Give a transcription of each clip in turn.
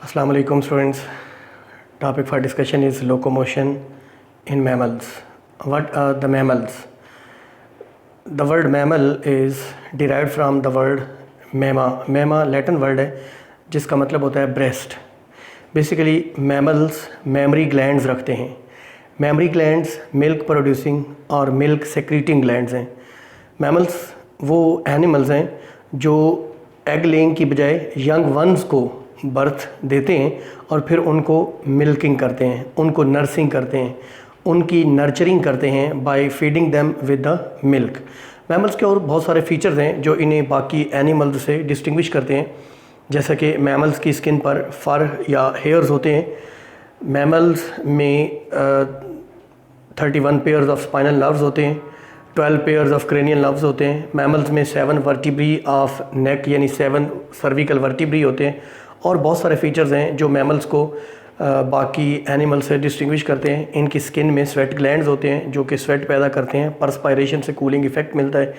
Assalamu alaikum students. Topic for discussion is locomotion in mammals. What are the mammals? The word mammal is derived from the word mamma. Mamma Latin word है जिसका मतलब होता है breast. Basically mammals mammary glands रखते हैं. Mammary glands milk producing और milk secreting glands हैं. Mammals वो animals हैं जो egg laying की बजाय young ones को बर्थ देते हैं और फिर उनको मिल्किंग करते हैं, उनको नर्सिंग करते हैं, उनकी नर्चरिंग करते हैं by feeding them with the milk. Mammals के और बहुत सारे फीचर्स हैं जो इन्हें बाकी एनिमल्स से डिस्टिंग्विश करते हैं, जैसा कि मैमल्स की स्किन पर फर या हेयर्स होते हैं। मैमल्स में 31 पेयर्स ऑफ स्पाइनल नर्व्स होते हैं, 12 पेयर्स ऑफ क्रेनियल नर्व्स होते हैं। मैमल्स में 7 वर्टिब्री ऑफ नेक यानी 7 सर्विकल वर्टिब्री होते हैं और बहुत सारे फीचर्स हैं जो मैमल्स को बाकी एनिमल से डिस्टिंग्विश करते हैं। इनकी स्किन में स्वेट ग्लैंड्स होते हैं जो कि स्वेट पैदा करते हैं, परस्पायरेशन से कूलिंग इफेक्ट मिलता है।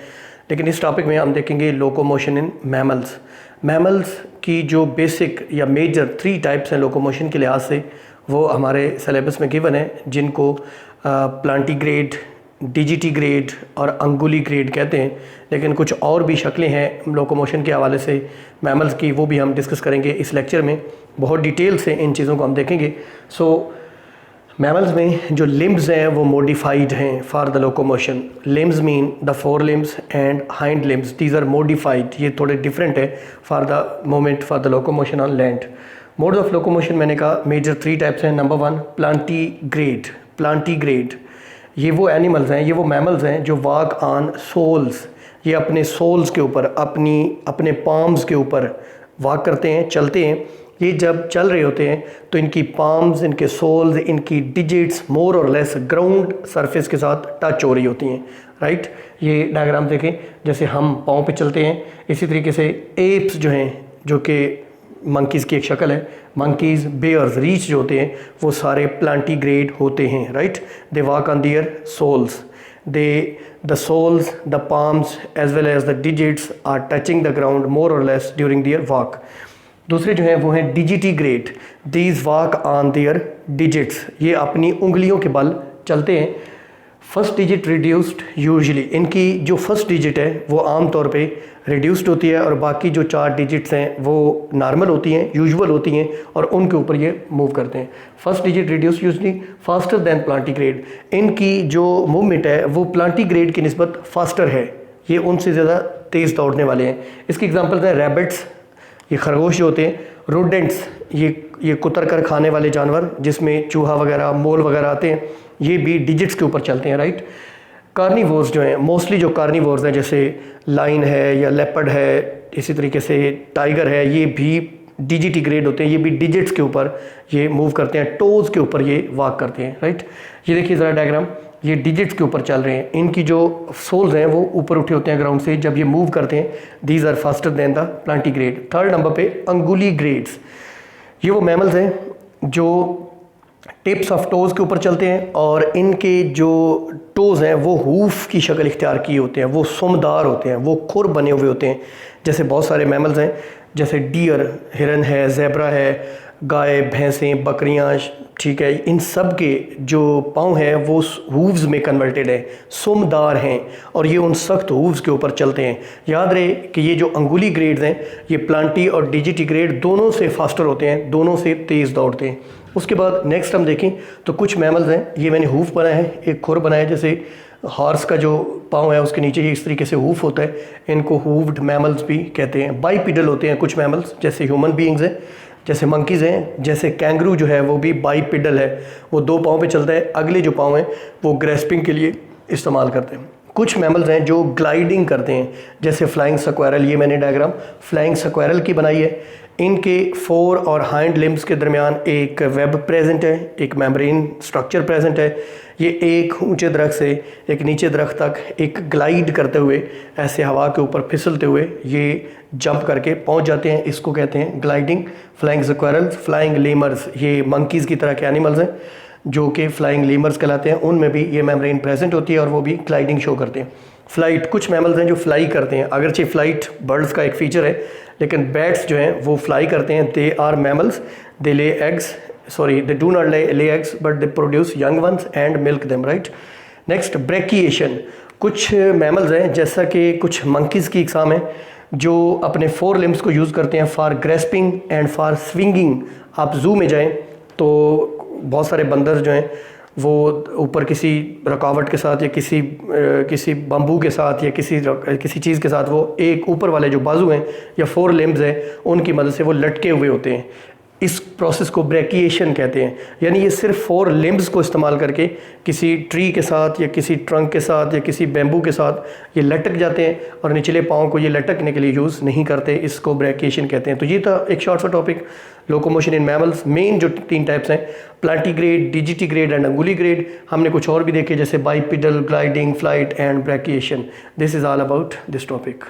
लेकिन इस टॉपिक में हम देखेंगे लोकोमोशन इन मैमल्स। मैमल्स की जो बेसिक या मेजर 3 टाइप्स हैं लोकोमोशन के लिहाज से, वो हमारे सिलेबस में गिवन है, जिनको प्लांटीग्रेड, डिजिटीग्रेड और अंगुलीग्रेड कहते हैं। लेकिन कुछ और भी शक्लें हैं लोकोमोशन के हवाले से मैमल्स की, वो भी हम डिस्कस करेंगे इस लेक्चर में। बहुत डिटेल से इन चीज़ों को हम देखेंगे। मैमल्स में जो लिम्ब्स हैं वो मॉडिफाइड हैं for the locomotion. Limbs mean the fore limbs and hind limbs, these are modified. ये थोड़े डिफरेंट है for the moment for the locomotion on land. Mode of locomotion मैंने कहा मेजर 3 टाइप्स हैं। Number 1 plantigrade. प्लांटीग्रेड ये वो animals हैं, ये वो मैमल्स हैं जो वॉक ऑन सोल्स, ये अपने सोल्स के ऊपर, अपने पाम्स के ऊपर वॉक करते हैं, चलते हैं। ये जब चल रहे होते हैं तो इनकी पाम्स, इनके सोल्स, इनकी डिजिट्स मोर और लेस ग्राउंड सरफेस के साथ टच हो रही होती हैं, राइट। ये डायग्राम देखें, जैसे हम पाँव पे चलते हैं, इसी तरीके से एप्स जो हैं, जो कि मंकीज़ की एक शक्ल है, मंकीज़, बेयर्स, रीच जो होते हैं, वो सारे प्लांटीग्रेड होते हैं, right. They walk on their soles, the soles, the palms as well as the digits are touching the ground more or less during their walk. दूसरे जो हैं वो हैं डिजिटीग्रेड। These walk on their digits, ये अपनी उंगलियों के बल चलते हैं। फर्स्ट डिजिट रिड्यूस्ड यूजुअली, इनकी जो फर्स्ट डिजिट है वो आम तौर पे रिड्यूस्ड होती है और बाकी जो 4 डिजिट्स हैं वो नॉर्मल होती हैं, यूजुअल होती हैं और उनके ऊपर ये मूव करते हैं। First digit reduced usually faster than plantigrade. इनकी जो मूवमेंट है वो प्लांटीग्रेड की निस्बत फास्टर है, ये उनसे ज़्यादा तेज़ दौड़ने वाले हैं। इसकी एग्जांपल्स हैं रैबिट्स, ये खरगोश जो होते हैं, रोडेंट्स, ये कुतर कर खाने वाले जानवर जिसमें चूहा वगैरह, मोल वगैरह आते हैं, ये भी डिजिट्स के ऊपर चलते हैं, राइट। कार्निवोर्स जो हैं, मोस्टली जो कार्निवोर्स हैं जैसे लाइन है या लेपर्ड है, इसी तरीके से टाइगर है, ये भी डिजिटीग्रेड होते हैं, ये भी डिजिट्स के ऊपर ये मूव करते हैं, टोज़ के ऊपर ये वॉक करते हैं, राइट। ये देखिए ज़रा डायग्राम, ये डिजिट्स के ऊपर चल रहे हैं, इनकी जो सोल्स हैं वो ऊपर उठे होते हैं ग्राउंड से जब ये मूव करते हैं। These are faster than the plantigrade. Third number पे अंगुलीग्रेड्स। ये वो मैमल्स हैं जो टिप्स ऑफ टोज़ के ऊपर चलते हैं और इनके जो टोज़ हैं वो हूफ की शक्ल इख्तियार किए होते हैं, वो सुमदार होते हैं, वो खुर बने हुए होते हैं। जैसे बहुत सारे मैमल्स हैं, जैसे डियर, हिरन है, ज़ेब्रा है, गाय, भैंसें, बकरियां, ठीक है, इन सब के जो पाँव हैं वो हूव्स में कन्वर्टेड है, सुमदार हैं और ये उन सख्त हूव्स के ऊपर चलते हैं। याद रहे कि ये जो अंगुली ग्रेड्स हैं ये प्लांटी और डिजिटीग्रेड दोनों से फास्टर होते हैं, दोनों से तेज़ दौड़ते हैं। उसके बाद नेक्स्ट हम देखें तो कुछ मैमल्स हैं, ये मैंने हूफ बनाया है, एक खुर बनाया है, जैसे हॉर्स का जो पाँव है उसके नीचे ये इस तरीके से हूफ होता है, इनको हूव्ड मैमल्स भी कहते हैं। बाईपिडल होते हैं कुछ मैमल्स, जैसे ह्यूमन बीइंग्स हैं, जैसे मंकीज़ हैं, जैसे कैंगरू जो है वो भी बाईपिडल है, वो 2 पाँव पे चलता है, अगले जो पाँव हैं वो ग्रेस्पिंग के लिए इस्तेमाल करते हैं। कुछ मैमल्स हैं जो ग्लाइडिंग करते हैं, जैसे फ्लाइंग स्क्वैरल, ये मैंने डायग्राम फ्लाइंग स्क्वैरल की बनाई है। इनके फोर और हाइंड लिम्ब्स के दरमियान एक वेब प्रेजेंट है, एक मेम्ब्रेन स्ट्रक्चर प्रेजेंट है। ये एक ऊंचे दरख्त से एक नीचे दरख्त तक एक ग्लाइड करते हुए, ऐसे हवा के ऊपर फिसलते हुए ये जंप करके पहुंच जाते हैं, इसको कहते हैं ग्लाइडिंग। फ्लाइंग स्क्वैरल्स, फ्लाइंग लेमर्स, ये मंकीज़ की तरह के एनिमल्स हैं जो कि फ्लाइंग लेमर्स कहलाते हैं, उनमें भी ये मेम्ब्रेन प्रेजेंट होती है और वो भी ग्लाइडिंग शो करते हैं। फ्लाइट, कुछ मैमल्स हैं जो फ्लाई करते हैं, अगरचे फ्लाइट बर्ड्स का एक फीचर है, लेकिन बैट्स जो हैं वो फ्लाई करते हैं. They are mammals, they lay eggs, sorry they do not lay eggs but they produce young ones and milk them, right. Next brachiation, कुछ मैमल्स हैं जैसा कि कुछ मंकीज़ की इकसाम है जो अपने 4 लिम्स को यूज़ करते हैं for grasping and for swinging. आप जू में जाएं तो बहुत सारे बंदर जो हैं वो ऊपर किसी रुकावट के साथ या किसी बम्बू के साथ या किसी चीज़ के साथ वो एक ऊपर वाले जो बाजू हैं या 4 लिम्स हैं उनकी मदद से वो लटके हुए होते हैं. इस प्रोसेस को ब्रेकिएशन कहते हैं. यानी ये सिर्फ 4 लिम्स को इस्तेमाल करके किसी ट्री के साथ या किसी ट्रंक के साथ या किसी बैम्बू के साथ ये लटक जाते हैं और निचले पाँव को ये लटकने के लिए यूज़ नहीं करते. इसको ब्रेकिएशन कहते हैं. तो ये था एक शॉर्ट सा topic, locomotion in mammals. Main जो 3 टाइप्स हैं, प्लांटीग्रेड, डिजिटीग्रेड एंड अंगुलीग्रेड. हमने कुछ और भी देखे जैसे bipedal, gliding, flight and brachiation. This is all about this topic.